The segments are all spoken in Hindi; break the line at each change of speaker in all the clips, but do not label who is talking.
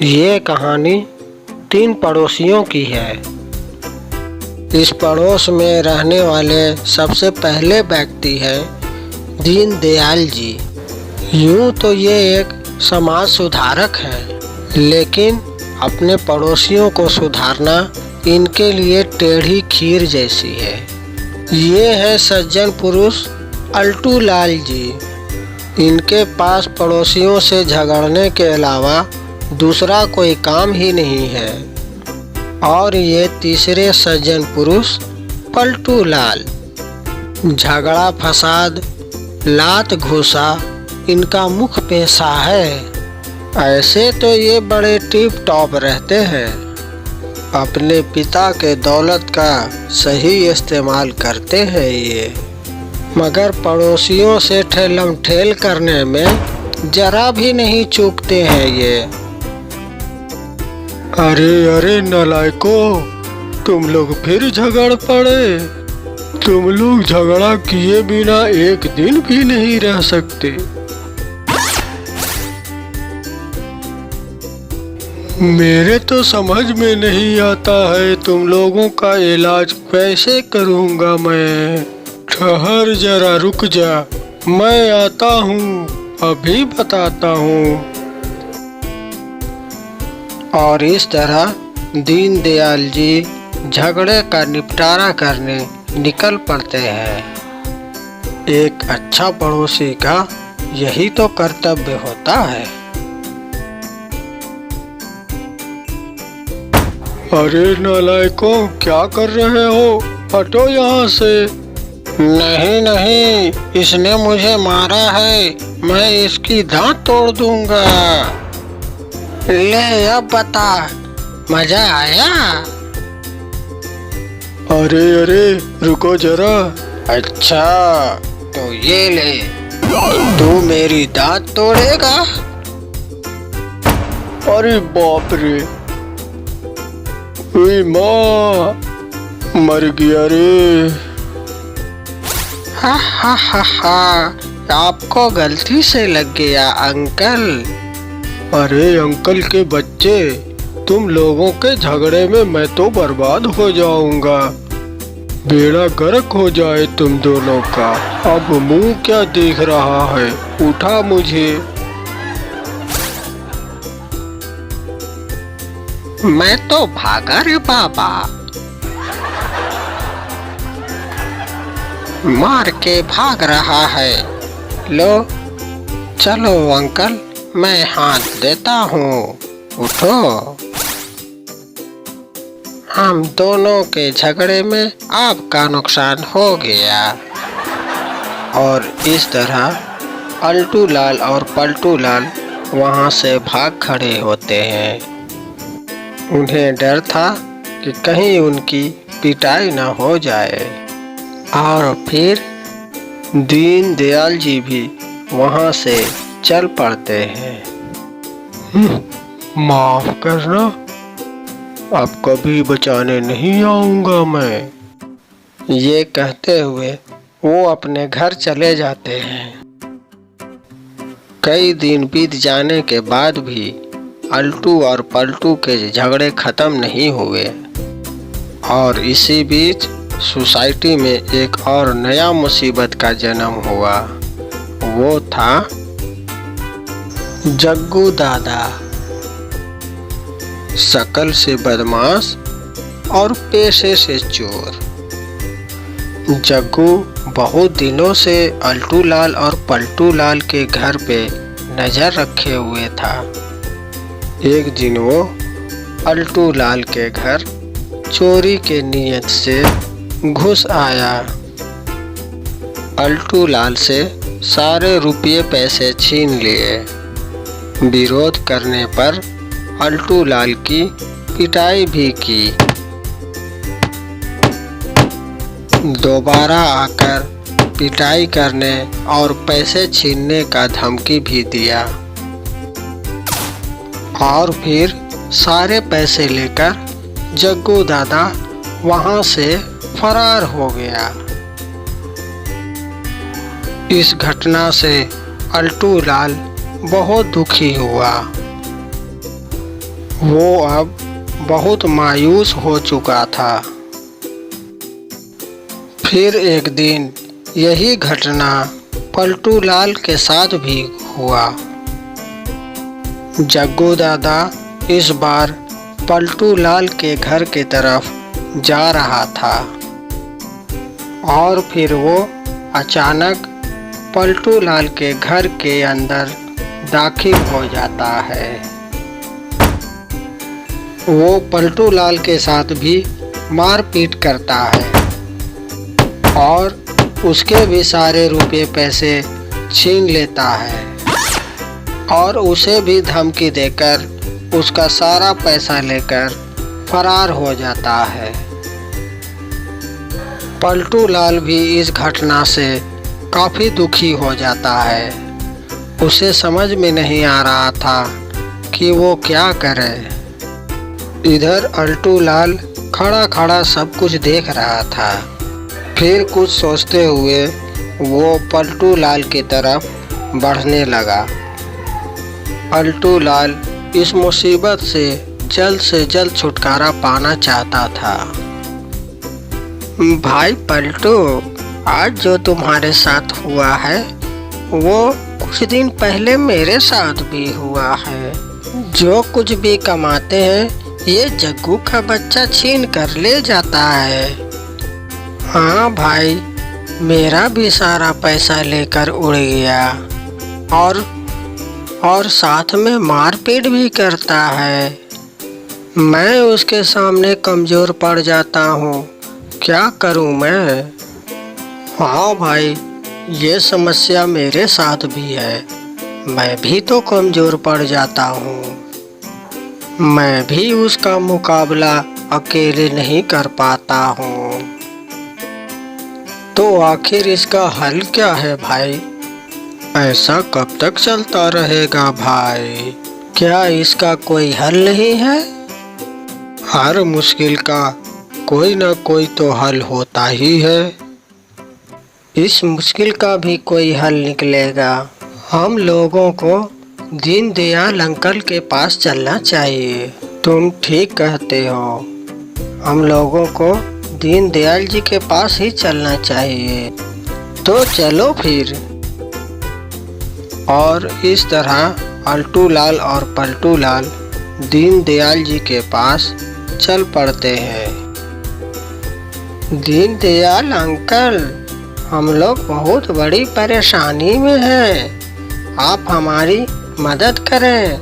ये कहानी 3 पड़ोसियों की है। इस पड़ोस में रहने वाले सबसे पहले व्यक्ति हैं दीनदयाल जी। यूँ तो ये एक समाज सुधारक हैं, लेकिन अपने पड़ोसियों को सुधारना इनके लिए टेढ़ी खीर जैसी है। ये है सज्जन पुरुष अल्टू लाल जी। इनके पास पड़ोसियों से झगड़ने के अलावा दूसरा कोई काम ही नहीं है। और ये तीसरे सज्जन पुरुष पलटू लाल। झगड़ा फसाद, लात घूसा इनका मुख्य पेशा है। ऐसे तो ये बड़े टिप टॉप रहते हैं, अपने पिता के दौलत का सही इस्तेमाल करते हैं ये, मगर पड़ोसियों से ठेलम ठेल करने में जरा भी नहीं चूकते हैं ये।
अरे अरे नालायकों, तुम लोग फिर झगड़ पड़े। तुम लोग झगड़ा किए बिना एक दिन भी नहीं रह सकते। मेरे तो समझ में नहीं आता है तुम लोगों का इलाज कैसे करूँगा मैं। ठहर जरा, रुक जा, मैं आता हूँ, अभी बताता हूँ।
और इस तरह दीनदयाल जी झगड़े का निपटारा करने निकल पड़ते हैं। एक अच्छा पड़ोसी का यही तो कर्तव्य होता है।
अरे नालायकों, क्या कर रहे हो? हटो यहाँ से।
नहीं नहीं, इसने मुझे मारा है, मैं इसकी दांत तोड़ दूंगा। ले अब बता, मजा आया?
अरे अरे रुको जरा।
अच्छा तो ये ले, तू मेरी दांत तोड़ेगा?
अरे बाप रे, ओए माँ, मर गया रे।
हा, आपको गलती से लग गया अंकल।
अरे अंकल के बच्चे, तुम लोगों के झगड़े में मैं तो बर्बाद हो जाऊंगा। बेड़ा गर्क हो जाए तुम दोनों का। अब मुंह क्या देख रहा है, उठा मुझे।
मैं तो भागा रे बाबा, मार के भाग रहा है। लो चलो अंकल, मैं हाथ देता हूँ, उठो। हम दोनों के झगड़े में आपका नुकसान हो गया। और इस तरह अल्टू लाल और पलटू लाल वहाँ से भाग खड़े होते हैं। उन्हें डर था कि कहीं उनकी पिटाई न हो जाए। और फिर दीनदयाल जी भी वहाँ से चल पड़ते हैं।
माफ करना, अब कभी बचाने नहीं आऊंगा मैं।
ये कहते हुए वो अपने घर चले जाते हैं। कई दिन बीत जाने के बाद भी अल्टू और पलटू के झगड़े खत्म नहीं हुए। और इसी बीच सोसाइटी में एक और नया मुसीबत का जन्म हुआ। वो था जग्गू दादा। शकल से बदमाश और पेशे से चोर, जग्गू बहुत दिनों से अल्टू लाल और पलटू लाल के घर पे नजर रखे हुए था। एक दिन वो अल्टू लाल के घर चोरी के नियत से घुस आया। अल्टू लाल से सारे रुपये पैसे छीन लिए। विरोध करने पर अल्टू लाल की पिटाई भी की। दोबारा आकर पिटाई करने और पैसे छीनने का धमकी भी दिया। और फिर सारे पैसे लेकर जग्गू दादा वहाँ से फरार हो गया। इस घटना से अल्टू लाल बहुत दुखी हुआ। वो अब बहुत मायूस हो चुका था। फिर एक दिन यही घटना पलटू लाल के साथ भी हुआ। जग्गू दादा इस बार पलटू लाल के घर की तरफ जा रहा था और फिर वो अचानक पलटू लाल के घर के अंदर दाखिल हो जाता है। वो पलटू लाल के साथ भी मारपीट करता है और उसके भी सारे रुपए पैसे छीन लेता है और उसे भी धमकी देकर उसका सारा पैसा लेकर फरार हो जाता है। पलटू लाल भी इस घटना से काफ़ी दुखी हो जाता है। उसे समझ में नहीं आ रहा था कि वो क्या करे। इधर अल्टू लाल खड़ा खड़ा सब कुछ देख रहा था। फिर कुछ सोचते हुए वो पलटू लाल की तरफ बढ़ने लगा। अल्टू लाल इस मुसीबत से जल्द छुटकारा पाना चाहता था। भाई पलटू, आज जो तुम्हारे साथ हुआ है वो कुछ दिन पहले मेरे साथ भी हुआ है। जो कुछ भी कमाते हैं ये जग्गू का बच्चा छीन कर ले जाता है। हाँ भाई, मेरा भी सारा पैसा लेकर उड़ गया और साथ में मारपीट भी करता है। मैं उसके सामने कमज़ोर पड़ जाता हूँ, क्या करूँ मैं? हाँ भाई, ये समस्या मेरे साथ भी है। मैं भी तो कमज़ोर पड़ जाता हूँ। मैं भी उसका मुकाबला अकेले नहीं कर पाता हूँ। तो आखिर इसका हल क्या है भाई? ऐसा कब तक चलता रहेगा भाई? क्या इसका कोई हल नहीं है? हर मुश्किल का कोई ना कोई तो हल होता ही है। इस मुश्किल का भी कोई हल निकलेगा। हम लोगों को दीनदयाल अंकल के पास चलना चाहिए। तुम ठीक कहते हो, हम लोगों को दीनदयाल जी के पास ही चलना चाहिए। तो चलो फिर। और इस तरह अल्टू लाल और पलटू लाल दीनदयाल जी के पास चल पड़ते हैं। दीनदयाल अंकल, हम लोग बहुत बड़ी परेशानी में हैं। आप हमारी मदद करें।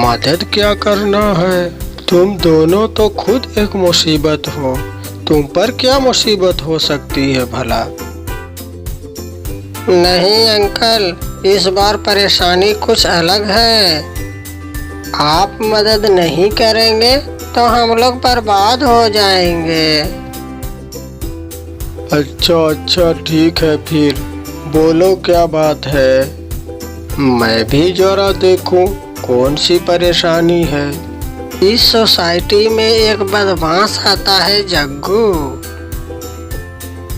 मदद क्या करना है? तुम दोनों तो खुद एक मुसीबत हो। तुम पर क्या मुसीबत हो सकती है भला?
नहीं अंकल, इस बार परेशानी कुछ अलग है। आप मदद नहीं करेंगे तो हम लोग बर्बाद हो जाएंगे।
अच्छा ठीक है, फिर बोलो क्या बात है। मैं भी जरा देखूं कौन सी परेशानी है।
इस सोसाइटी में एक बदमाश आता है जग्गू।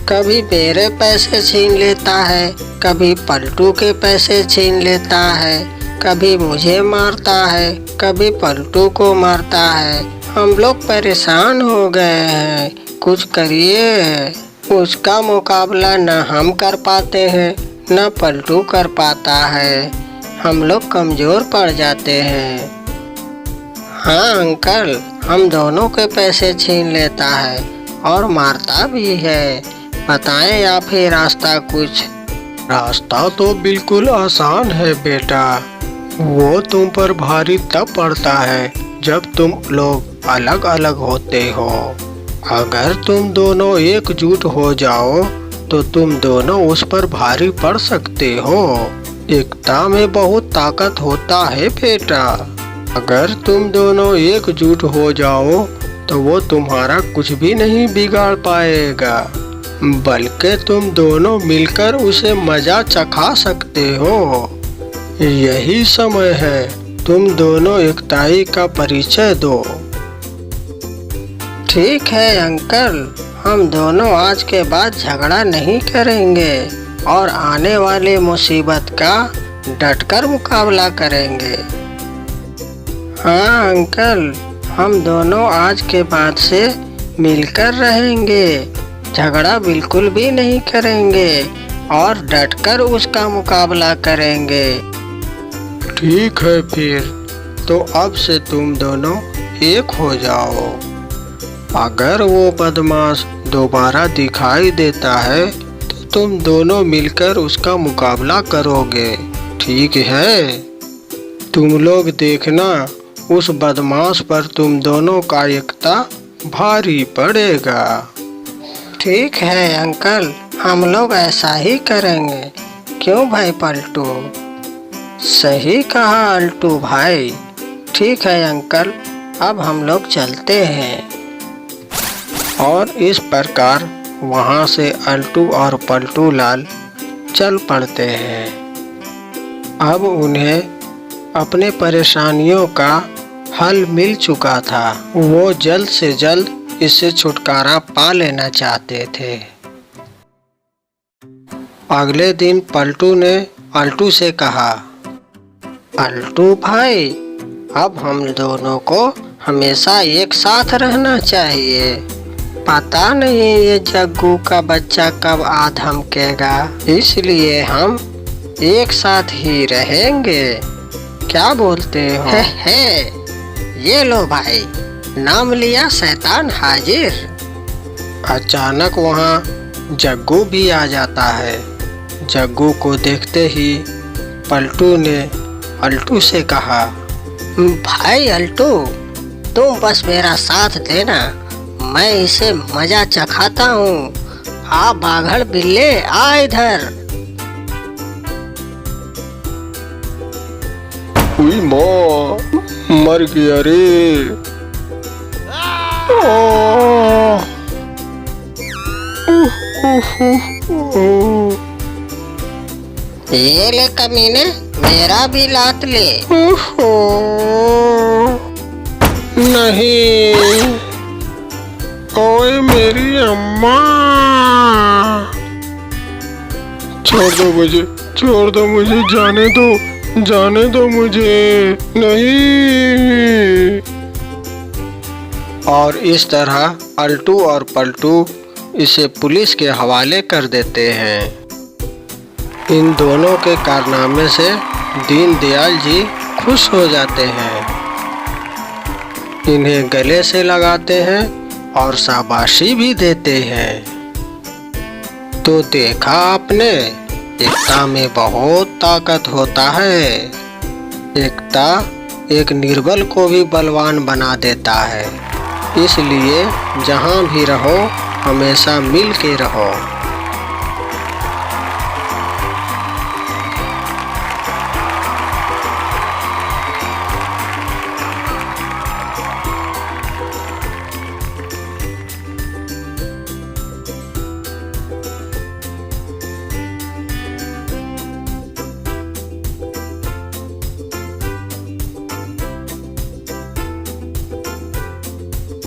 कभी मेरे पैसे छीन लेता है, कभी पलटू के पैसे छीन लेता है, कभी मुझे मारता है, कभी पलटू को मारता है। हम लोग परेशान हो गए हैं, कुछ करिए। उसका मुकाबला न हम कर पाते हैं न पलटू कर पाता है। हम लोग कमज़ोर पड़ जाते हैं। हाँ अंकल, हम दोनों के पैसे छीन लेता है और मारता भी है। बताएं या फिर रास्ता कुछ?
रास्ता तो बिल्कुल आसान है बेटा। वो तुम पर भारी तब पड़ता है जब तुम लोग अलग अलग होते हो। अगर तुम दोनों एकजुट हो जाओ तो तुम दोनों उस पर भारी पड़ सकते हो। एकता में बहुत ताकत होता है बेटा। अगर तुम दोनों एकजुट हो जाओ तो वो तुम्हारा कुछ भी नहीं बिगाड़ पाएगा, बल्कि तुम दोनों मिलकर उसे मजा चखा सकते हो। यही समय है, तुम दोनों एकताई का परिचय दो।
ठीक है अंकल, हम दोनों आज के बाद झगड़ा नहीं करेंगे। और आने वाली मुसीबत का डटकर मुकाबला करेंगे। हाँ अंकल, हम दोनों आज के बाद से मिलकर रहेंगे, झगड़ा बिल्कुल भी नहीं करेंगे और डटकर उसका मुकाबला करेंगे।
ठीक है फिर, तो अब से तुम दोनों एक हो जाओ। अगर वो बदमाश दोबारा दिखाई देता है तो तुम दोनों मिलकर उसका मुकाबला करोगे, ठीक है? तुम लोग देखना, उस बदमाश पर तुम दोनों का एकता भारी पड़ेगा।
ठीक है अंकल, हम लोग ऐसा ही करेंगे। क्यों भाई पलटू? सही कहा अल्टू भाई। ठीक है अंकल, अब हम लोग चलते हैं।
और इस प्रकार वहाँ से अल्टू और पलटू लाल चल पड़ते हैं। अब उन्हें अपने परेशानियों का हल मिल चुका था। वो जल्द से जल्द इससे छुटकारा पा लेना चाहते थे। अगले दिन पलटू ने अल्टू से कहा,
अल्टू भाई, अब हम दोनों को हमेशा एक साथ रहना चाहिए। पता नहीं ये जग्गू का बच्चा कब आ धमकेगा, इसलिए हम एक साथ ही रहेंगे। क्या बोलते हो? हे, ये लो भाई, नाम लिया शैतान हाजिर।
अचानक वहाँ जग्गू भी आ जाता है। जग्गू को देखते ही पलटू ने अल्टू से कहा,
भाई अल्टू, तुम बस मेरा साथ देना, मैं इसे मजा चखाता हूँ। आ बाघड़ बिल्ले, आ इधर।
हुई माँ, मर गया रे।
ये ले कमीने, मेरा भी लात ले।
नहीं, ओए मेरी अम्मा, छोड़ दो मुझे, जाने दो मुझे, नहीं। और इस तरह अल्टू और पलटू इसे पुलिस के हवाले कर देते हैं। इन दोनों के कारनामे से दीनदयाल जी खुश हो जाते हैं, इन्हें गले से लगाते हैं और शाबाशी भी देते हैं। तो देखा आपने, एकता में बहुत ताकत होता है। एकता एक निर्बल को भी बलवान बना देता है। इसलिए जहाँ भी रहो, हमेशा मिल के रहो।